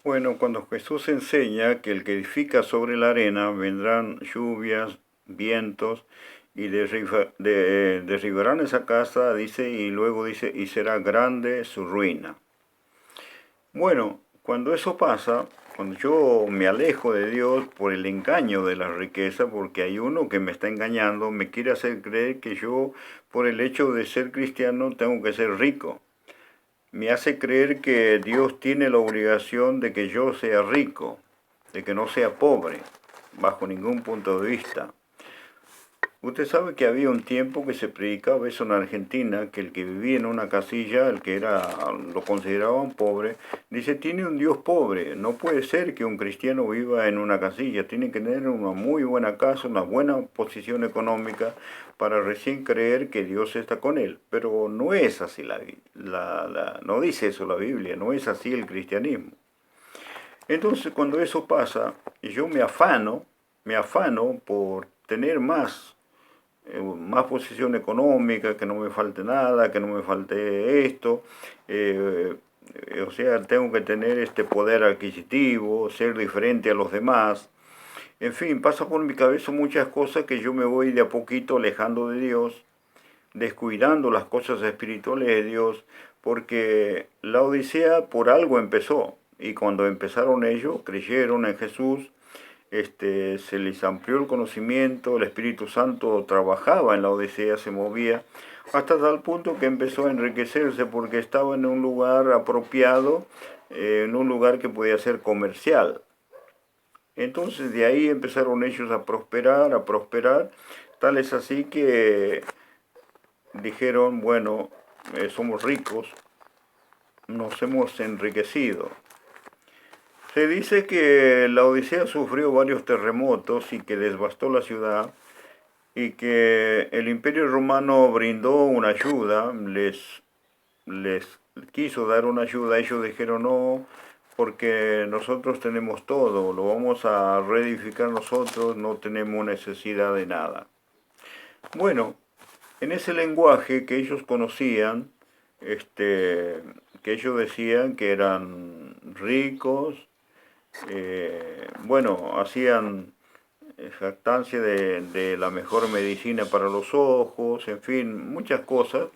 Bueno, cuando Jesús enseña que el que edifica sobre la arena vendrán lluvias, vientos y derribarán esa casa, dice, y luego dice, y será grande su ruina. Bueno, cuando eso pasa, cuando yo me alejo de Dios por el engaño de la riqueza, porque hay uno que me está engañando, me quiere hacer creer que yo, por el hecho de ser cristiano, tengo que ser rico. Me hace creer que Dios tiene la obligación de que yo sea rico, de que no sea pobre, bajo ningún punto de vista. Usted sabe que había un tiempo que se predicaba eso en Argentina, que el que vivía en una casilla, el que lo consideraban pobre, dice, tiene un Dios pobre. No puede ser que un cristiano viva en una casilla, tiene que tener una muy buena casa, una buena posición económica para recién creer que Dios está con él. Pero no es así no dice eso la Biblia, no es así el cristianismo. Entonces cuando eso pasa, yo me afano por tener más posición económica, que no me falte nada, que no me falte esto, eh, o sea, tengo que tener este poder adquisitivo, ser diferente a los demás. En fin, pasa por mi cabeza muchas cosas que yo me voy de a poquito alejando de Dios, descuidando las cosas espirituales de Dios, porque la Odisea por algo empezó, y cuando empezaron ellos, creyeron en Jesús, se les amplió el conocimiento, el Espíritu Santo trabajaba en la Odisea, se movía, hasta tal punto que empezó a enriquecerse porque estaba en un lugar apropiado, en un lugar que podía ser comercial. Entonces de ahí empezaron ellos a prosperar, tal es así que dijeron, bueno, somos ricos, nos hemos enriquecido. Se dice que la Odisea sufrió varios terremotos y que devastó la ciudad y que el Imperio Romano brindó una ayuda, les quiso dar una ayuda, ellos dijeron no, porque nosotros tenemos todo, lo vamos a reedificar nosotros, no tenemos necesidad de nada. Bueno, en ese lenguaje que ellos conocían, que ellos decían que eran ricos, bueno, hacían jactancia de la mejor medicina para los ojos, en fin, muchas cosas.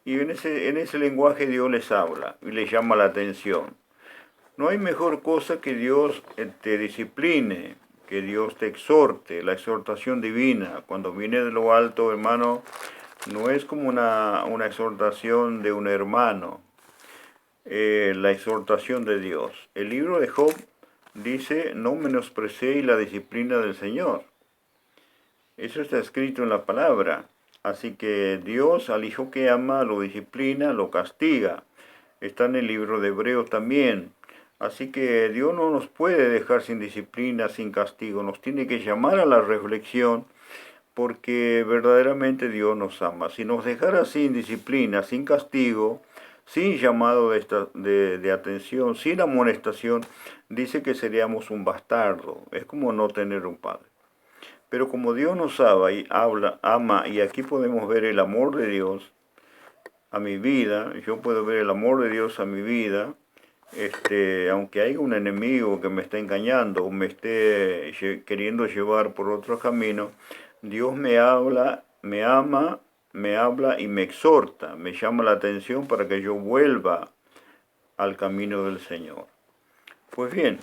Y en ese lenguaje Dios les habla y les llama la atención. No hay mejor cosa que Dios te discipline, que Dios te exhorte, la exhortación divina. Cuando viene de lo alto, hermano, no es como una exhortación de un hermano, la exhortación de Dios. El libro de Job dice, no menosprecéis la disciplina del Señor. Eso está escrito en la palabra. Así que Dios al hijo que ama lo disciplina, lo castiga. Está en el libro de Hebreos también. Así que Dios no nos puede dejar sin disciplina, sin castigo. Nos tiene que llamar a la reflexión porque verdaderamente Dios nos ama. Si nos dejara sin disciplina, sin castigo, sin llamado de atención, sin amonestación, dice que seríamos un bastardo. Es como no tener un padre. Pero como Dios nos ama, y aquí podemos ver el amor de Dios a mi vida, yo puedo ver el amor de Dios a mi vida, aunque haya un enemigo que me esté engañando o me esté queriendo llevar por otro camino, Dios me habla, me ama, me habla y me exhorta, me llama la atención para que yo vuelva al camino del Señor. Pues bien,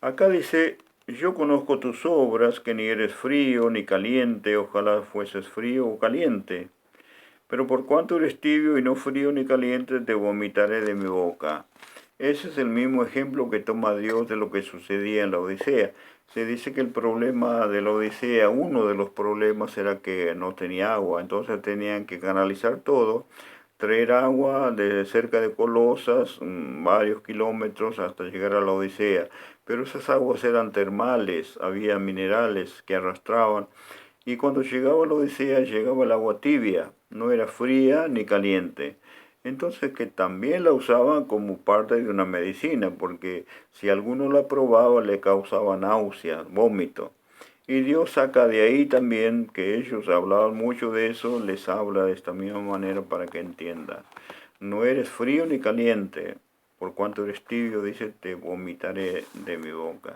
acá dice, yo conozco tus obras, que ni eres frío ni caliente, ojalá fueses frío o caliente. Pero por cuanto eres tibio y no frío ni caliente, te vomitaré de mi boca. Ese es el mismo ejemplo que toma Dios de lo que sucedía en la Odisea. Se dice que el problema de la Odisea, uno de los problemas era que no tenía agua, entonces tenían que canalizar todo, traer agua de cerca de Colosas, varios kilómetros hasta llegar a la Odisea. Pero esas aguas eran termales, había minerales que arrastraban. Y cuando llegaba la Odisea, llegaba el agua tibia, no era fría ni caliente. Entonces que también la usaban como parte de una medicina, porque si alguno la probaba le causaba náuseas, vómito. Y Dios saca de ahí también, que ellos hablaban mucho de eso, les habla de esta misma manera para que entiendan. No eres frío ni caliente, por cuanto eres tibio, dice, te vomitaré de mi boca.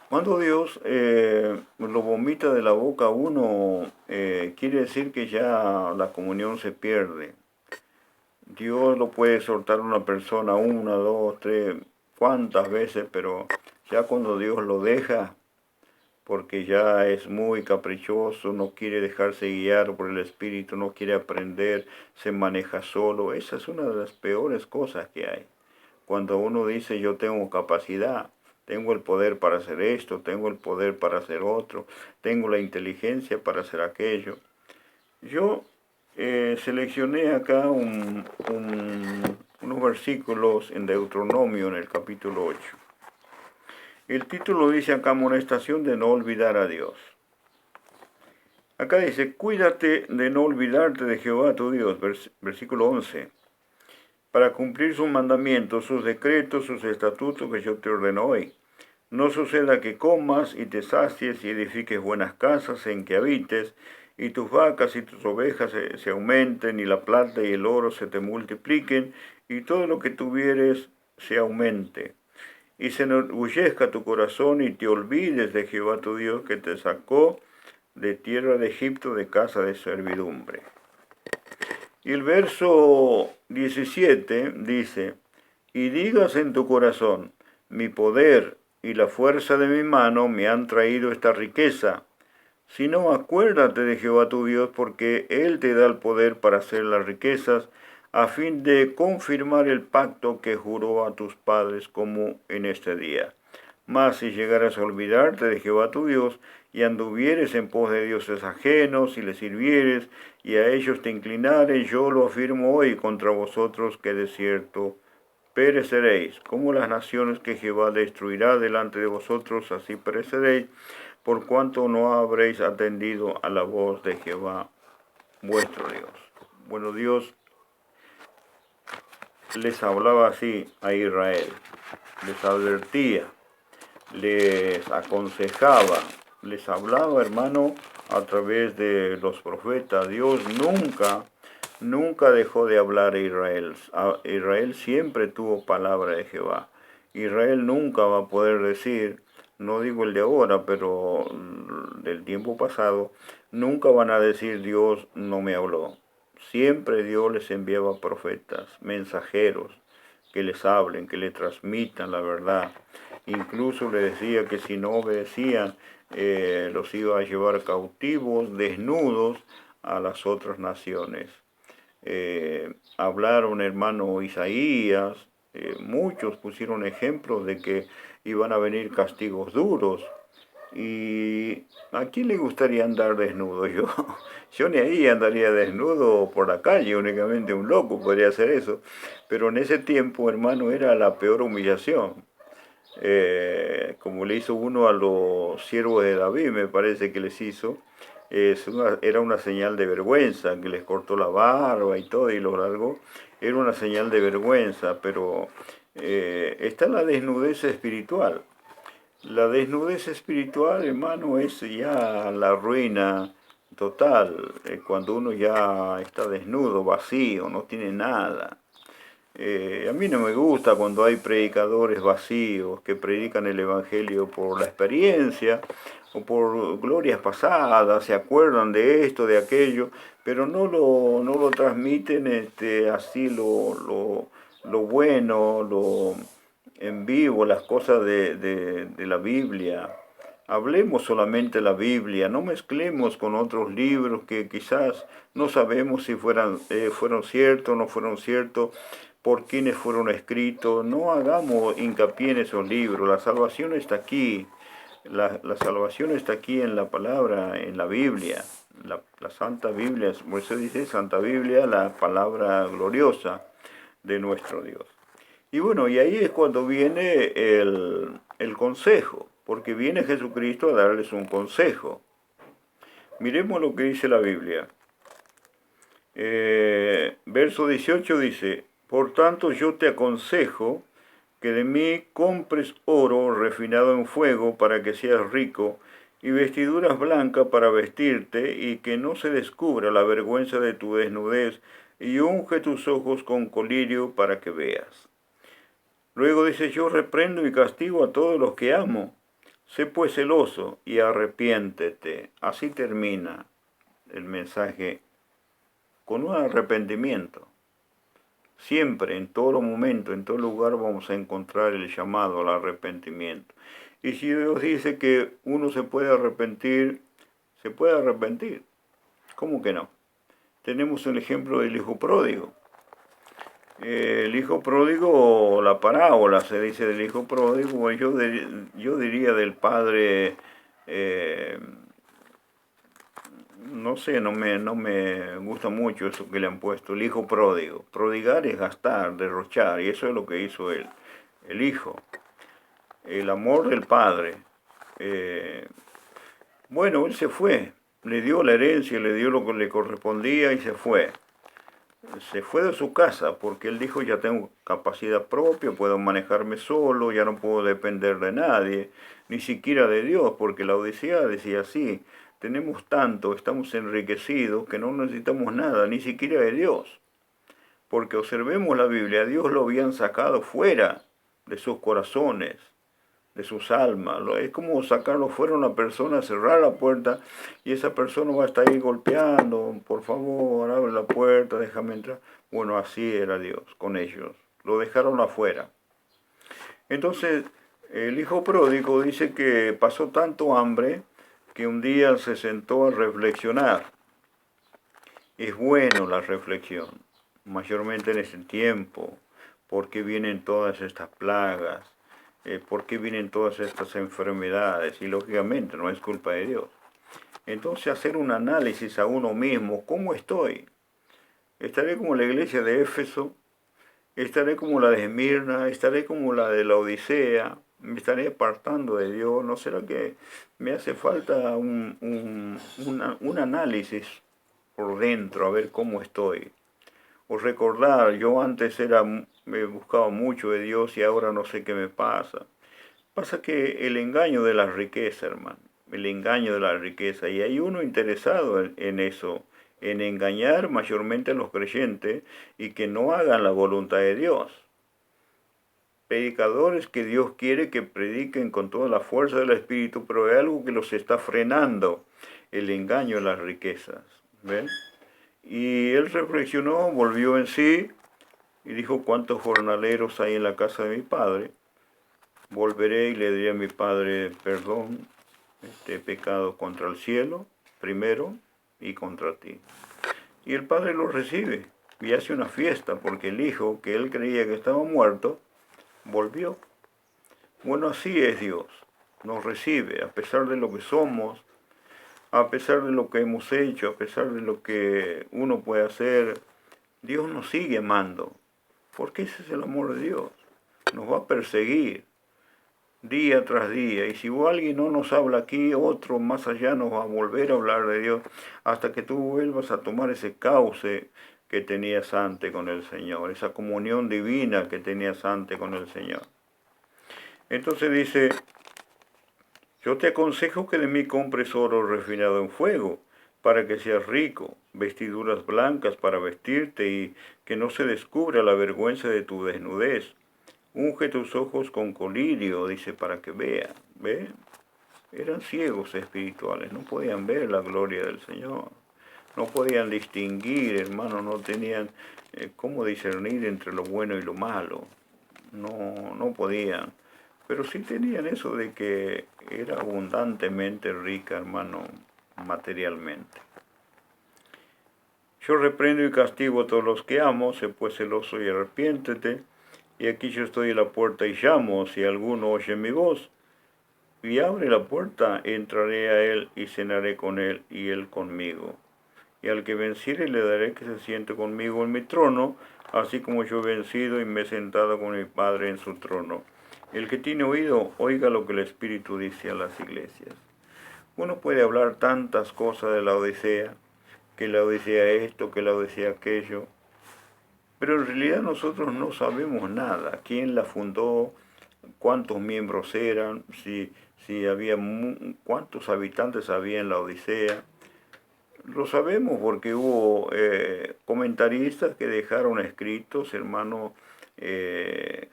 Cuando Dios lo vomita de la boca a uno, quiere decir que ya la comunión se pierde. Dios lo puede soltar a una persona una, dos, tres, cuantas veces, pero ya cuando Dios lo deja, porque ya es muy caprichoso, no quiere dejarse guiar por el Espíritu, no quiere aprender, se maneja solo. Esa es una de las peores cosas que hay. Cuando uno dice yo tengo capacidad, tengo el poder para hacer esto, tengo el poder para hacer otro, tengo la inteligencia para hacer aquello. Yo seleccioné acá unos versículos en Deuteronomio en el capítulo 8. El título dice acá, amonestación de no olvidar a Dios. Acá dice, cuídate de no olvidarte de Jehová tu Dios, versículo 11, para cumplir sus mandamientos, sus decretos, sus estatutos que yo te ordeno hoy. No suceda que comas y te sacies y edifiques buenas casas en que habites, y tus vacas y tus ovejas se aumenten, y la plata y el oro se te multipliquen, y todo lo que tuvieres se aumente. Y se enorgullezca tu corazón y te olvides de Jehová tu Dios que te sacó de tierra de Egipto de casa de servidumbre. Y el verso 17 dice, y digas en tu corazón, mi poder y la fuerza de mi mano me han traído esta riqueza. Si no, acuérdate de Jehová tu Dios, porque Él te da el poder para hacer las riquezas, a fin de confirmar el pacto que juró a tus padres como en este día. Mas si llegaras a olvidarte de Jehová tu Dios, y anduvieres en pos de dioses ajenos, y les sirvieres, y a ellos te inclinares, yo lo afirmo hoy contra vosotros, que de cierto pereceréis. Como las naciones que Jehová destruirá delante de vosotros, así pereceréis, por cuanto no habréis atendido a la voz de Jehová vuestro Dios. Bueno, Dios les hablaba así a Israel, les advertía, les aconsejaba, les hablaba, hermano, a través de los profetas. Dios nunca dejó de hablar a Israel. Israel siempre tuvo palabra de Jehová. Israel nunca va a poder decir, no digo el de ahora, pero del tiempo pasado, nunca van a decir Dios no me habló. Siempre Dios les enviaba profetas, mensajeros, que les hablen, que les transmitan la verdad. Incluso le decía que si no obedecían, los iba a llevar cautivos, desnudos, a las otras naciones. Hablaron, hermano Isaías, muchos pusieron ejemplos de que iban a venir castigos duros. ¿Y a quién le gustaría andar desnudo? Yo ni ahí andaría desnudo por la calle, únicamente un loco podría hacer eso. Pero en ese tiempo, hermano, era la peor humillación. Como le hizo uno a los siervos de David, me parece que les hizo, era una señal de vergüenza, que les cortó la barba y todo y lo largó, era una señal de vergüenza, pero está la desnudez espiritual. La desnudez espiritual, hermano, es ya la ruina total, cuando uno ya está desnudo, vacío, no tiene nada. A mí no me gusta cuando hay predicadores vacíos que predican el Evangelio por la experiencia o por glorias pasadas, se acuerdan de esto, de aquello, pero no lo transmiten así lo bueno, lo en vivo, las cosas de la Biblia. Hablemos solamente la Biblia, no mezclemos con otros libros que quizás no sabemos si fueron ciertos o no fueron ciertos, por quienes fueron escritos. No hagamos hincapié en esos libros. La salvación está aquí. La salvación está aquí en la palabra, en la Biblia. La Santa Biblia, por eso dice Santa Biblia, la palabra gloriosa de nuestro Dios. Y bueno, y ahí es cuando viene el consejo, porque viene Jesucristo a darles un consejo. Miremos lo que dice la Biblia. Verso 18 dice, por tanto yo te aconsejo que de mí compres oro refinado en fuego para que seas rico, y vestiduras blancas para vestirte, y que no se descubra la vergüenza de tu desnudez, y unge tus ojos con colirio para que veas. Luego dice, yo reprendo y castigo a todos los que amo. Sé pues celoso y arrepiéntete. Así termina el mensaje con un arrepentimiento. Siempre, en todo momento, en todo lugar vamos a encontrar el llamado al arrepentimiento. Y si Dios dice que uno se puede arrepentir, se puede arrepentir. ¿Cómo que no? Tenemos el ejemplo del hijo pródigo. El hijo pródigo, la parábola se dice del hijo pródigo, yo diría del padre, no sé, no me gusta mucho eso que le han puesto, el hijo pródigo. Prodigar es gastar, derrochar, y eso es lo que hizo él, el hijo, el amor del padre. Bueno, él se fue, le dio la herencia, le dio lo que le correspondía y se fue. Se fue de su casa porque él dijo, ya tengo capacidad propia, puedo manejarme solo, ya no puedo depender de nadie, ni siquiera de Dios, porque la Odisea decía así, tenemos tanto, estamos enriquecidos que no necesitamos nada, ni siquiera de Dios. Porque observemos la Biblia, a Dios lo habían sacado fuera de sus corazones, de sus almas. Es como sacarlo fuera a una persona, cerrar la puerta y esa persona va a estar ahí golpeando, por favor, abre la puerta, déjame entrar. Bueno, así era Dios con ellos, lo dejaron afuera. Entonces, el hijo pródigo dice que pasó tanto hambre que un día se sentó a reflexionar. Es bueno la reflexión, mayormente en ese tiempo, porque vienen todas estas plagas, por qué vienen todas estas enfermedades, y lógicamente no es culpa de Dios. Entonces hacer un análisis a uno mismo, ¿cómo estoy? ¿Estaré como la iglesia de Éfeso? ¿Estaré como la de Esmirna? ¿Estaré como la de la Odisea? ¿Me estaré apartando de Dios? ¿No será que me hace falta un análisis por dentro, a ver cómo estoy? O recordar, yo antes me buscaba mucho de Dios y ahora no sé qué me pasa. Pasa que el engaño de la riqueza, hermano, el engaño de la riqueza, y hay uno interesado en eso, en engañar mayormente a los creyentes y que no hagan la voluntad de Dios. Predicadores que Dios quiere que prediquen con toda la fuerza del Espíritu, pero hay algo que los está frenando, el engaño de las riquezas. ¿Ven? Y él reflexionó, volvió en sí y dijo, ¿cuántos jornaleros hay en la casa de mi padre? Volveré y le diré a mi padre, perdón, este pecado contra el cielo, primero, y contra ti. Y el padre lo recibe y hace una fiesta porque el hijo, que él creía que estaba muerto, volvió. Bueno, así es Dios, nos recibe a pesar de lo que somos, a pesar de lo que hemos hecho, a pesar de lo que uno puede hacer. Dios nos sigue amando, porque ese es el amor de Dios. Nos va a perseguir día tras día, y si alguien no nos habla aquí, otro más allá nos va a volver a hablar de Dios, hasta que tú vuelvas a tomar ese cauce que tenías antes con el Señor, esa comunión divina que tenías antes con el Señor. Entonces dice, yo te aconsejo que de mí compres oro refinado en fuego, para que seas rico, vestiduras blancas para vestirte y que no se descubra la vergüenza de tu desnudez. Unge tus ojos con colirio, dice, para que vean. ¿Ve? Eran ciegos espirituales, no podían ver la gloria del Señor. No podían distinguir, hermano, no tenían cómo discernir entre lo bueno y lo malo. No podían. Pero sí tenían eso de que era abundantemente rica, hermano, materialmente. Yo reprendo y castigo a todos los que amo, sé pues celoso y arrepiéntete. Y aquí yo estoy en la puerta y llamo, si alguno oye mi voz y abre la puerta, entraré a él y cenaré con él y él conmigo. Y al que venciere le daré que se siente conmigo en mi trono, así como yo he vencido y me he sentado con mi Padre en su trono. El que tiene oído, oiga lo que el Espíritu dice a las iglesias. Uno puede hablar tantas cosas de la Odisea, que la Odisea esto, que la Odisea aquello, pero en realidad nosotros no sabemos nada. ¿Quién la fundó? ¿Cuántos miembros eran? Si había cuántos habitantes había en la Odisea. Lo sabemos porque hubo comentaristas que dejaron escritos, hermano, eh,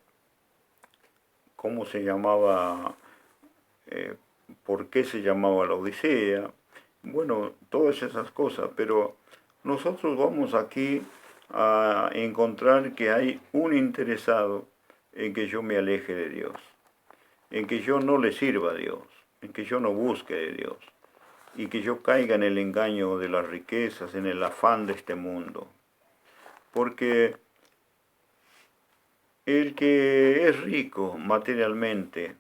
cómo se llamaba, eh, por qué se llamaba la Odisea, bueno, todas esas cosas, pero nosotros vamos aquí a encontrar que hay un interesado en que yo me aleje de Dios, en que yo no le sirva a Dios, en que yo no busque de Dios y que yo caiga en el engaño de las riquezas, en el afán de este mundo. Porque el que es rico materialmente,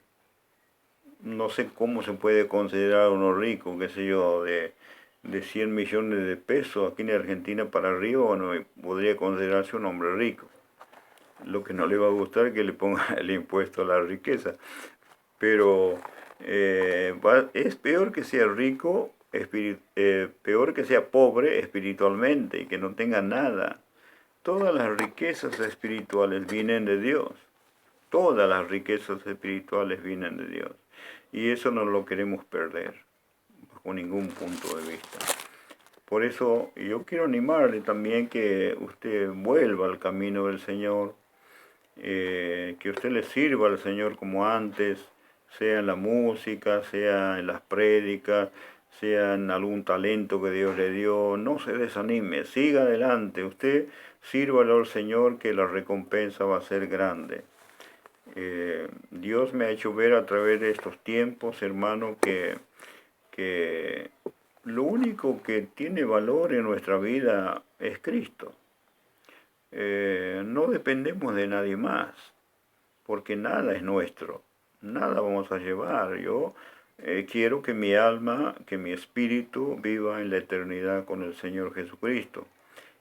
no sé cómo se puede considerar uno rico, qué sé yo, de 100 millones de pesos aquí en Argentina para arriba, bueno, podría considerarse un hombre rico. Lo que no le va a gustar es que le ponga el impuesto a la riqueza. Pero es peor que sea rico, peor que sea pobre espiritualmente y que no tenga nada. Todas las riquezas espirituales vienen de Dios. Todas las riquezas espirituales vienen de Dios. Y eso no lo queremos perder, bajo ningún punto de vista. Por eso yo quiero animarle también que usted vuelva al camino del Señor, que usted le sirva al Señor como antes, sea en la música, sea en las prédicas, sea en algún talento que Dios le dio. No se desanime, siga adelante. Usted sírvale al Señor, que la recompensa va a ser grande. Dios me ha hecho ver a través de estos tiempos, hermano, que lo único que tiene valor en nuestra vida es Cristo. No dependemos de nadie más, porque nada es nuestro, nada vamos a llevar. Yo quiero que mi alma, que mi espíritu viva en la eternidad con el Señor Jesucristo.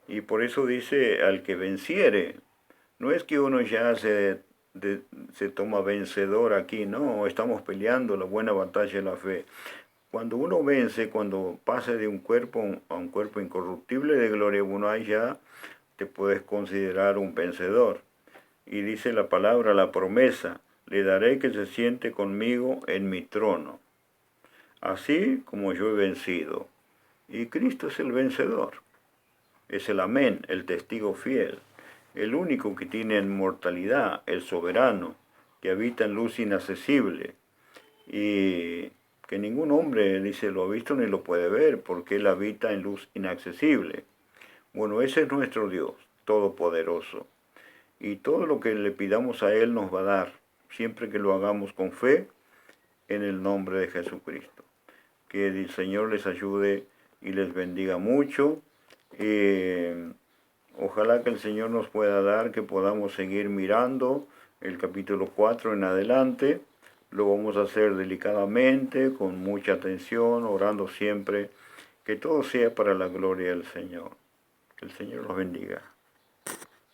Y por eso dice, al que venciere, no es que uno ya se toma vencedor aquí, no, estamos peleando la buena batalla de la fe. Cuando uno vence, cuando pase de un cuerpo a un cuerpo incorruptible de gloria, uno ahí ya te puedes considerar un vencedor. Y dice la palabra, la promesa, le daré que se siente conmigo en mi trono, así como yo he vencido. Y Cristo es el vencedor, es el amén, el testigo fiel, el único que tiene inmortalidad, el soberano, que habita en luz inaccesible, y que ningún hombre, dice, lo ha visto ni lo puede ver, porque Él habita en luz inaccesible. Bueno, ese es nuestro Dios, todopoderoso. Y todo lo que le pidamos a Él nos va a dar, siempre que lo hagamos con fe, en el nombre de Jesucristo. Que el Señor les ayude y les bendiga mucho. Ojalá que el Señor nos pueda dar, que podamos seguir mirando el capítulo 4 en adelante. Lo vamos a hacer delicadamente, con mucha atención, orando siempre, que todo sea para la gloria del Señor. Que el Señor los bendiga.